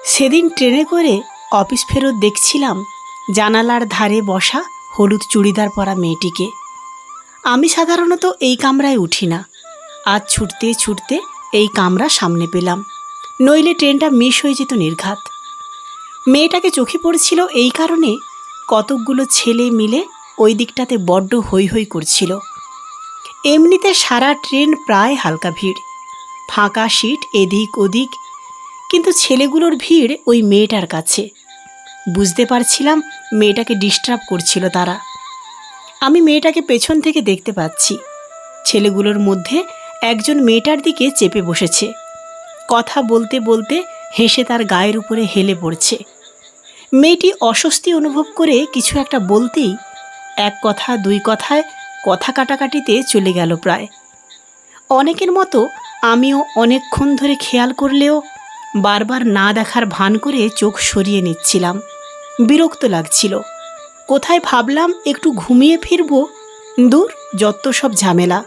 সেদিন ট্রেনে করে অফিস ফেরত দেখছিলাম জানালার ধারে বসা হলুদ চুড়িদার পরা মেয়েটিকে। আমি সাধারণত এই কামরায় উঠি না। আজ ছুটতে ছুটতে এই কামরা সামনে পেলাম, নইলে ট্রেনটা মিস হয়ে যেত নির্ঘাত। মেয়েটাকে চোখে পড়ছিল এই কারণে কতকগুলো ছেলে মিলে ওই দিকটাতে বড্ড হৈ হৈ করছিল। এমনিতে সারা ট্রেন প্রায় হালকা ভিড়, ফাঁকা সিট এদিক ওদিক, কিন্তু ছেলেগুলোর ভিড় ওই মেয়েটার কাছে। বুঝতে পারছিলাম মেয়েটাকে ডিস্টার্ব করছিল তারা। আমি মেয়েটাকে পেছন থেকে দেখতে পাচ্ছি। ছেলেগুলোর মধ্যে একজন মেয়েটার দিকে চেপে বসেছে, কথা বলতে বলতে হেসে তার গায়ের উপরে হেলে পড়ছে। মেয়েটি অস্বস্তি অনুভব করে কিছু একটা বলতেই এক কথা দুই কথায় কথা কাটাকাটিতে চলে গেল প্রায়। অনেকের মতো আমিও অনেকক্ষণ ধরে খেয়াল করলেও বারবার না দেখার ভান করে চোখ সরিয়ে নিচ্ছিলাম। বিরক্ত লাগছিল। কোথায় ভাবলাম একটু ঘুমিয়ে ফিরব, দূর যত সব ঝামেলা।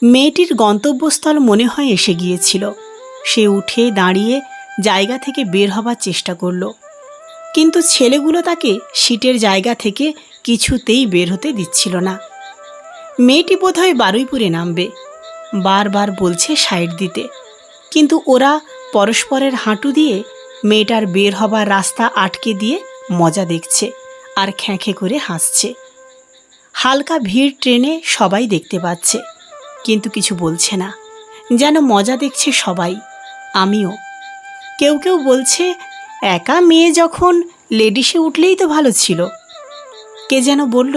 মেয়েটির গন্তব্যস্থল মনে হয় এসে গিয়েছিল। সে উঠে দাঁড়িয়ে জায়গা থেকে বের হবার চেষ্টা করল, কিন্তু ছেলেগুলো তাকে সিটের জায়গা থেকে কিছুতেই বের হতে দিচ্ছিল না। মেয়েটি বোধহয় বারুইপুরে নামবে, বারবার বলছে সাইড দিতে, কিন্তু ওরা পরস্পরের হাঁটু দিয়ে মেয়েটার বের হবার রাস্তা আটকে দিয়ে মজা দেখছে আর খ্যাঁখে করে হাসছে। হালকা ভিড় ট্রেনে সবাই দেখতে পাচ্ছে, কিন্তু কিছু বলছে না, যেন মজা দেখছে সবাই, আমিও। কেউ কেউ বলছে একা মেয়ে যখন লেডিসে উঠলেই তো ভালো ছিল। কে যেন বলল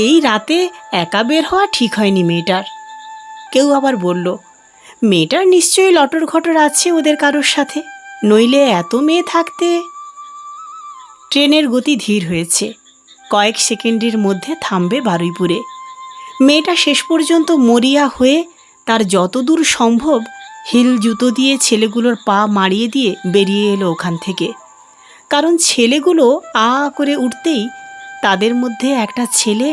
এই রাতে একা বের হওয়া ঠিক হয়নি মেয়েটার। কেউ আবার বলল মেয়েটার নিশ্চয়ই লটর ঘটর আছে ওদের কারোর সাথে, নইলে এত মেয়ে থাকতে। ট্রেনের গতি ধীর হয়েছে, কয়েক সেকেন্ডের মধ্যে থামবে বারুইপুরে। মেয়েটা শেষ পর্যন্ত মরিয়া হয়ে তার যতদূর সম্ভব হিল জুতো দিয়ে ছেলেগুলোর পা মারিয়ে দিয়ে বেরিয়ে এলো ওখান থেকে। কারণ ছেলেগুলো আ করে উঠতেই তাদের মধ্যে একটা ছেলে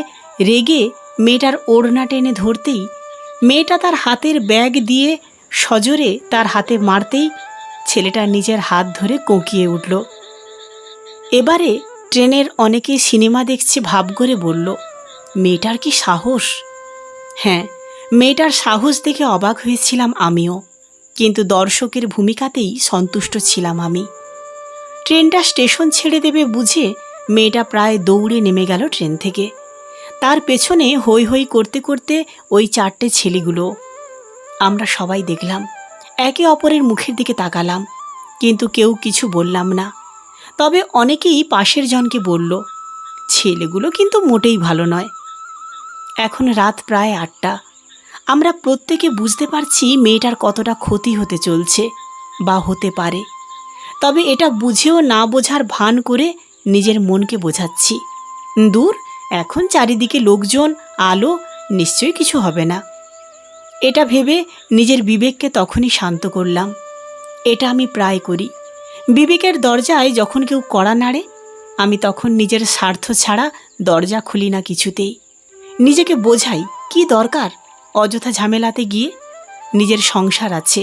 রেগে মেয়েটার ওড়না টেনে ধরতেই মেয়েটা তার হাতের ব্যাগ দিয়ে সজোরে তার হাতে মারতেই ছেলেটা নিজের হাত ধরে কোঁকিয়ে উঠল। এবারে ট্রেনের অনেকে সিনেমা দেখছে ভাব করে বলল মেয়েটার কি সাহস। হ্যাঁ, মেয়েটার সাহস দেখে অবাক হয়েছিলাম আমিও, কিন্তু দর্শকের ভূমিকাতেই সন্তুষ্ট ছিলাম আমি। ট্রেনটা স্টেশন ছেড়ে দেবে বুঝে মেয়েটা প্রায় দৌড়ে নেমে গেল ট্রেন থেকে। তার পেছনে হৈ হৈ করতে করতে ওই চারটে ছেলেগুলো। আমরা সবাই দেখলাম, একে অপরের মুখের দিকে তাকালাম, কিন্তু কেউ কিছু বললাম না। তবে অনেকেই পাশের জনকে বলল ছেলেগুলো কিন্তু মোটেই ভালো নয়। এখন রাত প্রায় 8টা। আমরা প্রত্যেকে বুঝতে পারছি মেয়েটার কতটা ক্ষতি হতে চলছে বা হতে পারে। তবে এটা বুঝেও না বোঝার ভান করে নিজের মনকে বোঝাচ্ছি, দূর এখন চারিদিকে লোকজন, আলো, নিশ্চয়ই কিছু হবে না। এটা ভেবে নিজের বিবেককে তখনই শান্ত করলাম। এটা আমি প্রায় করি। বিবেকের দরজায় যখন কেউ কড়া নাড়ে, আমি তখন নিজের স্বার্থ ছাড়া দরজা খুলি না কিছুতেই। নিজেকে বোঝাই কি দরকার অযথা ঝামেলাতে গিয়ে, নিজের সংসার আছে,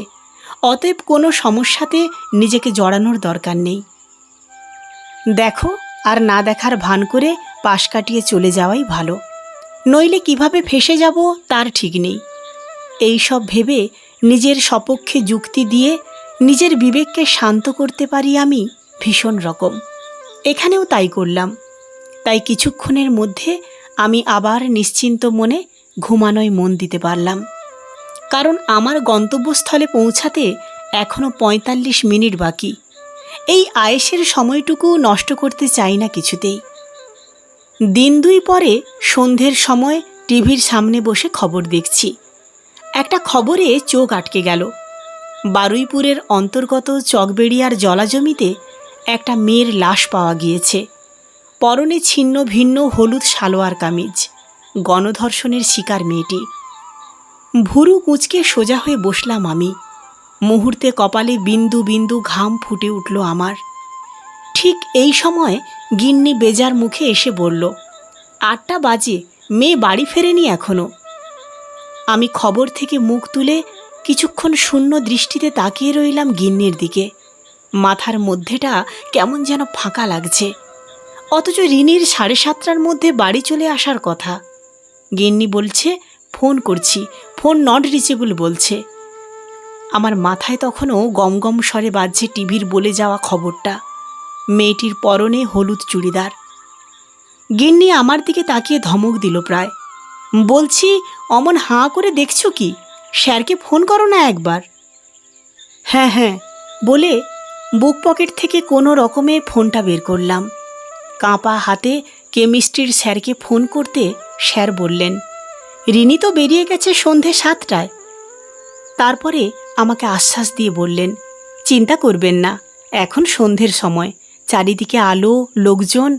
অতএব কোনো সমস্যাতে নিজেকে জড়ানোর দরকার নেই। দেখো আর না দেখার ভান করে পাশ কাটিয়ে চলে যাওয়াই ভালো, নইলে কিভাবে ফেঁসে যাব তার ঠিক নেই। এই সব ভেবে নিজের সপক্ষে যুক্তি দিয়ে নিজের বিবেককে শান্ত করতে পারি আমি ভীষণ রকম। এখানেও তাই করলাম। তাই কিছুক্ষণের মধ্যে আমি আবার নিশ্চিন্ত মনে ঘুমানোয় মন দিতে পারলাম। কারণ আমার গন্তব্যস্থলে পৌঁছাতে এখনও 45 মিনিট বাকি। এই আয়েসের সময়টুকু নষ্ট করতে চাই না কিছুতেই। দিন 2 পরে সন্ধ্যের সময় টিভির সামনে বসে খবর দেখছি। একটা খবরে চোখ আটকে গেল। বারুইপুরের অন্তর্গত চকবেড়িয়ার জলাজমিতে একটা মেয়ের লাশ পাওয়া গিয়েছে। পরনে ছিন্ন ভিন্ন হলুদ সালোয়ার কামিজ। গণধর্ষণের শিকার মেয়েটি। ভুরু কুঁচকে সোজা হয়ে বসলাম আমি। মুহূর্তে কপালে বিন্দু বিন্দু ঘাম ফুটে উঠল আমার। ঠিক এই সময় গিন্নি বেজার মুখে এসে বলল 8টা বাজে, মেয়ে বাড়ি ফেরেনি এখনো। আমি খবর থেকে মুখ তুলে কিছুক্ষণ শূন্য দৃষ্টিতে তাকিয়ে রইলাম গিন্নির দিকে। মাথার মধ্যেটা কেমন যেন ফাঁকা লাগছে। অথচ রিনির 7:30টার মধ্যে বাড়ি চলে আসার কথা। গিন্নি বলছে ফোন করছি, ফোন নট রিচেবল বলছে। আমার মাথায় তখনও গমগম স্বরে বাজছে টিভির বলে যাওয়া খবরটা। মেয়েটির পরনে হলুদ চুড়িদার। গিন্নি আমার দিকে তাকিয়ে ধমক দিল প্রায়। বলছি, অমন হাঁ করে দেখছো কি? স্যারকে ফোন করো না একবার। হ্যাঁ হ্যাঁ বলে বুক পকেট থেকে কোনো রকমে ফোনটা বের করলাম। কাঁপা হাতে কেমিস্ট্রির স্যারকে ফোন করতে স্যার বললেন, রিনি তো বেরিয়ে গেছে সন্ধে 7টায়। তারপরে আমাকে আশ্বাস দিয়ে বললেন, চিন্তা করবেন না, এখন সন্ধ্যের সময়, চারিদিকে আলো, লোকজন,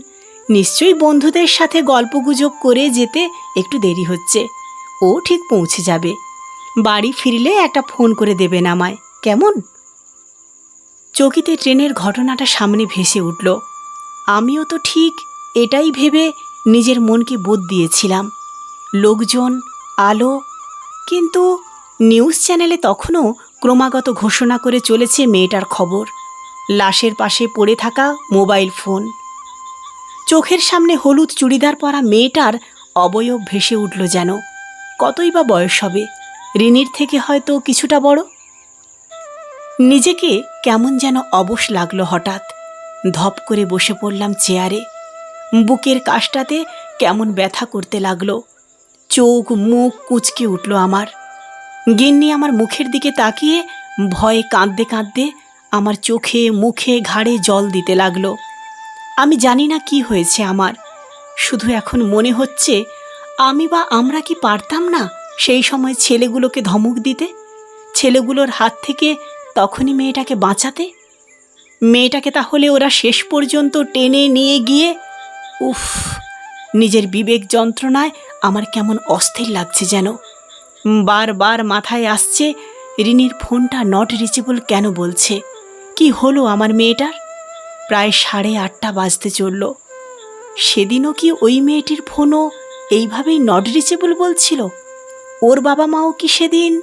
নিশ্চয়ই বন্ধুদের সাথে গল্পগুজব করে যেতে একটু দেরি হচ্ছে। ও ঠিক পৌঁছে যাবে। বাড়ি ফিরলে একটা ফোন করে দেবেন আমায়, কেমন? চকিতে ট্রেনের ঘটনাটা সামনে ভেসে উঠল। আমিও তো ঠিক এটাই ভেবে নিজের মনকে বোধ দিয়েছিলাম। লোকজন, আলো, কিন্তু নিউজ চ্যানেলে তখনও ক্রমাগত ঘোষণা করে চলেছে মেয়েটার খবর, লাশের পাশে পড়ে থাকা মোবাইল ফোন। চোখের সামনে হলুদ চুড়িদার পরা মেয়েটার অবয়ব ভেসে উঠল যেন। কতই বা বয়স হবে, রিনির থেকে হয়তো কিছুটা বড়। নিজেকে কেমন যেন অবশ লাগলো হঠাৎ। ধপ করে বসে পড়লাম চেয়ারে। বুকের কাছটাতে কেমন ব্যথা করতে লাগলো। চোখ মুখ কুঁচকে উঠল আমার। গিন্নি আমার মুখের দিকে তাকিয়ে ভয়ে কাঁদতে কাঁদতে আমার চোখে মুখে ঘাড়ে জল দিতে লাগলো। আমি জানি না কি হয়েছে আমার, শুধু এখন মনে হচ্ছে আমি বা আমরা কি পারতাম না সেই সময় ছেলেগুলোকে ধমক দিতে, ছেলেগুলোর হাত থেকে তখনই মেয়েটাকে বাঁচাতে। মেয়েটাকে তাহলে ওরা শেষ পর্যন্ত টেনে নিয়ে গিয়ে, উফ, নিজের বিবেক যন্ত্রণায় আমার কেমন অস্থির লাগছে যেন। বারবার মাথায় আসছে রিনির ফোনটা নট রিচেবল কেন বলছে। কি হলো আমার মেয়েটার? প্রায় 8:30 বাজতে চলল। সেদিনও কি ওই মেয়েটির ফোনও এইভাবেই নট রিচেবল বলছিল? ওর বাবা মাও কি সেদিন?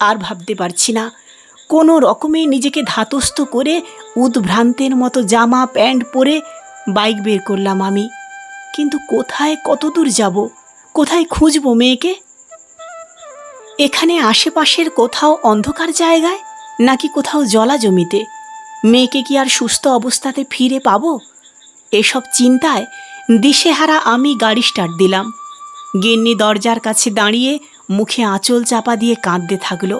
আর ভাবতে পারছি না। কোনো রকমে নিজেকে ধাতস্থ করে উদ্ভ্রান্তের মতো জামা প্যান্ট পরে বাইক বের করলাম আমি। কিন্তু কোথায়, কতদূর যাব? কোথায় খুঁজব মেয়েকে? এখানে আশেপাশের কোথাও অন্ধকার জায়গায়, নাকি কোথাও জলা জমিতে? মেয়েকে কি আর সুস্থ অবস্থাতে ফিরে পাবো? এসব চিন্তায় দিশেহারা আমি গাড়ি স্টার্ট দিলাম। গিন্নি দরজার কাছে দাঁড়িয়ে মুখে আঁচল চাপা দিয়ে কাঁদতে থাকলো।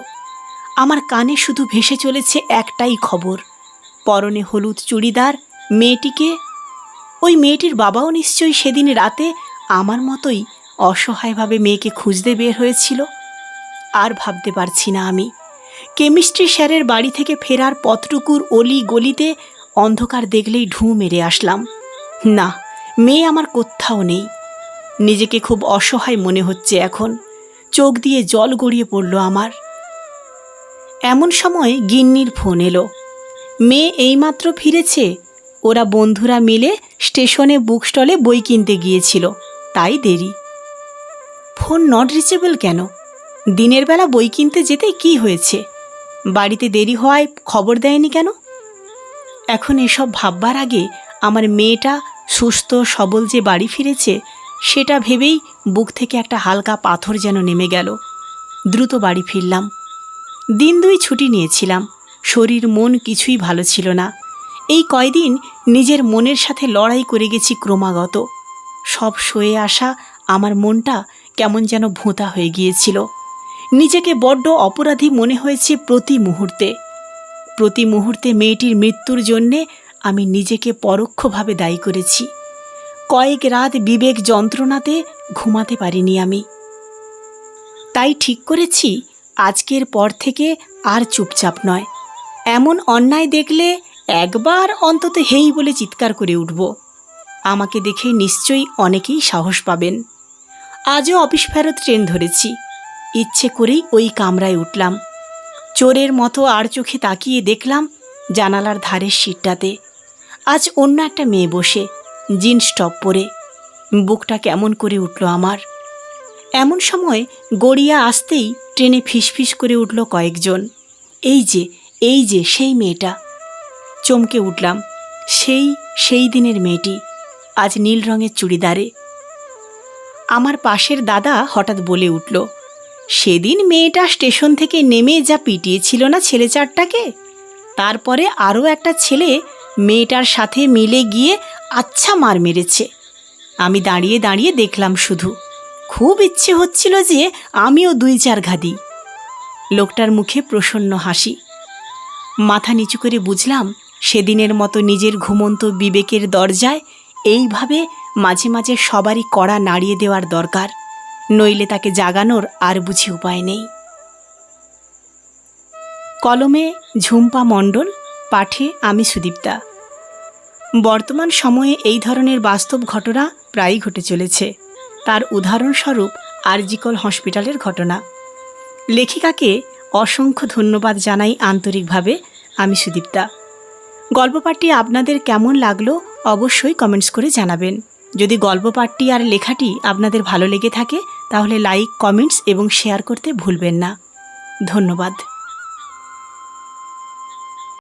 আমার কানে শুধু ভেসে চলেছে একটাই খবর, পরনে হলুদ চুড়িদার মেয়েটিকে। ওই মেয়েটির বাবাও নিশ্চয়ই সেদিন রাতে আমার মতোই অসহায়ভাবে মেয়েকে খুঁজতে বের হয়েছিল। আর ভাবতে পারছি না আমি। কেমিস্ট্রি স্যারের বাড়ি থেকে ফেরার পথটুকুর অলি গলিতে অন্ধকার দেখলেই ঢুঁ মেরে আসলাম। না, মেয়ে আমার কোথাও নেই। নিজেকে খুব অসহায় মনে হচ্ছে এখন। চোখ দিয়ে জল গড়িয়ে পড়ল আমার। এমন সময় গিন্নির ফোন এলো। মেয়ে এইমাত্র ফিরেছে। ওরা বন্ধুরা মিলে স্টেশনে বুক স্টলে বই কিনতে গিয়েছিল, তাই দেরি। ফোন নট রিচেবল কেন? দিনের বেলা বই কিনতে যেতে কি হয়েছে? বাড়িতে দেরি হওয়ায় খবর দেয়নি কেন? এখন এসব ভাববার আগে আমার মেয়েটা সুস্থ সবল যে বাড়ি ফিরেছে সেটা ভেবেই বুক থেকে একটা হালকা পাথর যেন নেমে গেল। দ্রুত বাড়ি ফিরলাম। 2 দিন ছুটি নিয়েছিলাম। শরীর মন কিছুই ভালো ছিল না। এই কয়দিন নিজের মনের সাথে লড়াই করে গেছি ক্রমাগত। সব সয়ে আসা আমার মনটা কেমন যেন ভোঁতা হয়ে গিয়েছিল। নিজেকে বড্ড অপরাধী মনে হয়েছে প্রতি মুহূর্তে। প্রতি মুহূর্তে মেয়েটির মৃত্যুর জন্যে আমি নিজেকে পরোক্ষভাবে দায়ী করেছি। কয়েক রাত বিবেক যন্ত্রণাতে ঘুমাতে পারিনি আমি। তাই ঠিক করেছি আজকের পর থেকে আর চুপচাপ নয়। এমন অন্যায় দেখলে একবার অন্তত হেই বলে চিৎকার করে উঠব। আমাকে দেখে নিশ্চয়ই অনেকেই সাহস পাবেন। আজও অফিস ফেরত ট্রেন ধরেছি। ইচ্ছে করেই ওই কামরায় উঠলাম। চোরের মতো আর চোখে তাকিয়ে দেখলাম জানালার ধারের সিটটাতে আজ অন্য একটা মেয়ে বসে, জিন্স টপ পরে। বুকটা কেমন করে উঠল আমার। এমন সময় গড়িয়া আসতেই ট্রেনে ফিসফিস করে উঠল কয়েকজন। এই যে সেই মেয়েটা। চমকে উঠলাম। সেই দিনের মেয়েটি আজ নীল রঙের চুড়িদারে। আমার পাশের দাদা হঠাৎ বলে উঠল, সেদিন মেয়েটা স্টেশন থেকে নেমে যা পিটিয়েছিল না ছেলে চারটাকে, তারপরে আরও একটা ছেলে মেয়েটার সাথে মিলে গিয়ে আচ্ছা মার মেরেছে। আমি দাঁড়িয়ে দাঁড়িয়ে দেখলাম শুধু। খুব ইচ্ছে হচ্ছিল যে আমিও 2-4 ঘা দিই। লোকটার মুখে প্রসন্ন হাসি। মাথা নিচু করে বুঝলাম সেদিনের মতো নিজের ঘুমন্ত বিবেকের দরজায় এইভাবে মাঝে মাঝে সবারই কড়া নাড়িয়ে দেওয়ার দরকার, নইলে তাকে জাগানোর আর বুঝি উপায় নেই। কলমে ঝুম্পা মণ্ডল, পাঠে আমি সুদীপ্তা। বর্তমান সময়ে এই ধরনের বাস্তব ঘটনা প্রায়ই ঘটে চলেছে। তার উদাহরণস্বরূপ আরজিকর হসপিটালের ঘটনা। লেখিকাকে অসংখ্য ধন্যবাদ জানাই আন্তরিকভাবে। আমি সুদীপ্তা। গল্প পাঠটি আপনাদের কেমন লাগলো অবশ্যই কমেন্টস করে জানাবেন। যদি গল্প পাঠটি আর লেখাটি আপনাদের ভালো লেগে থাকে তাহলে লাইক, কমেন্টস এবং শেয়ার করতে ভুলবেন না। ধন্যবাদ।